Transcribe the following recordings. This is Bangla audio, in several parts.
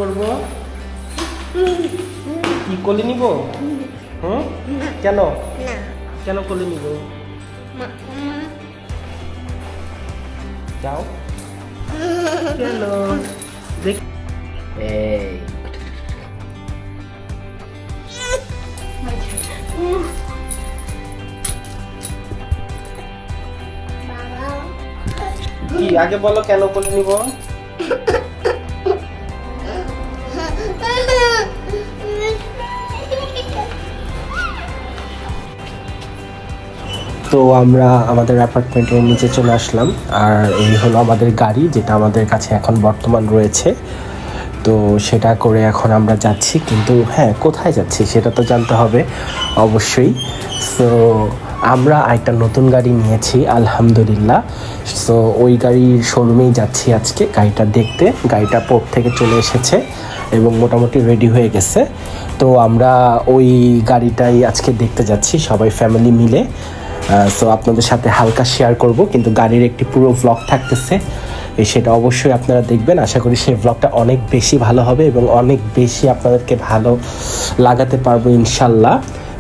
করব? কি কোলে নিব? হুম? কেন? না কেন কোলে নিব? মা যাও। চলো দেখ। এই বাবা কি আগে বলো কেন কোলে নিব? তো আমরা আমাদের অ্যাপার্টমেন্টের নিচে চলে আসলাম, আর এই হলো আমাদের গাড়ি যেটা আমাদের কাছে এখন বর্তমান রয়েছে। তো সেটা করে এখন আমরা যাচ্ছি, কিন্তু হ্যাঁ কোথায় যাচ্ছি সেটা তো জানতে হবে অবশ্যই। সো আমরা একটা নতুন গাড়ি নিয়েছি আলহামদুলিল্লাহ। সো ওই গাড়ির শোরুমেই যাচ্ছি আজকে গাড়িটা দেখতে। গাড়িটা পোর্ট থেকে চলে এসেছে এবং মোটামুটি রেডি হয়ে গেছে। তো আমরা ওই গাড়িটাই আজকে দেখতে যাচ্ছি সবাই ফ্যামিলি মিলে। সো আপনাদের সাথে হালকা শেয়ার করব, কিন্তু গাড়ির একটি পুরো ভ্লগ থাকতেছে, সেটা অবশ্যই আপনারা দেখবেন। আশা করি সেই ভ্লগটা অনেক বেশি ভালো হবে এবং অনেক বেশি আপনাদেরকে ভালো লাগাতে পারবো ইনশাল্লাহ।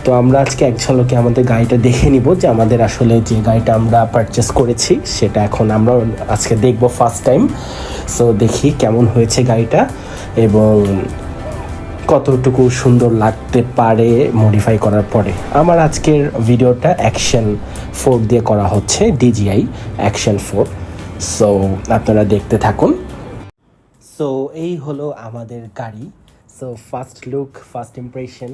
তো আমরা আজকে এক ঝলকে আমাদের গাড়িটা দেখে নিব, যে আমাদের আসলে যে গাড়িটা আমরা পারচেস করেছি সেটা এখন আমরা আজকে দেখব ফার্স্ট টাইম। সো দেখি কেমন হয়েছে গাড়িটা এবং কতটুকু সুন্দর লাগতে পারে মডিফাই করার পরে। আমার আজকের ভিডিওটা অ্যাকশন 4 দিয়ে করা হচ্ছে, DJI অ্যাকশন 4। সো আপনারা দেখতে থাকুন। সো এই হলো আমাদের গাড়ি। So first look, first impression,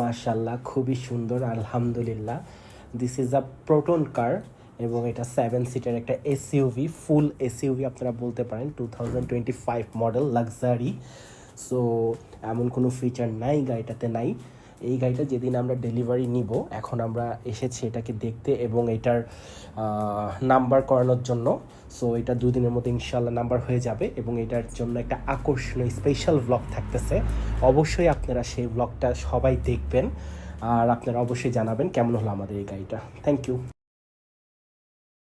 মাশাল্লাহ খুবই সুন্দর আলহামদুলিল্লাহ। দিস ইজ আ প্রোটন কার এবং এটা 7 সিটার একটা এসইউভি, ফুল এসইউভি আপনারা বলতে পারেন। 2025 মডেল লাক্সারি। সো এমন কোনো ফিচার নাই গাড়িটাতে নাই। এই গাড়িটা যেদিন আমরা ডেলিভারি নিব, এখন আমরা এসেছি এটাকে দেখতে এবং এটার নাম্বার করানোর জন্য। সো এটা 2 দিনের মধ্যে ইনশাল্লাহ নাম্বার হয়ে যাবে এবং এটার জন্য একটা আকর্ষণীয় স্পেশাল ব্লগ থাকতেছে। অবশ্যই আপনারা সেই ব্লগটা সবাই দেখবেন আর আপনারা অবশ্যই জানাবেন কেমন হলো আমাদের এই গাড়িটা। Thank you.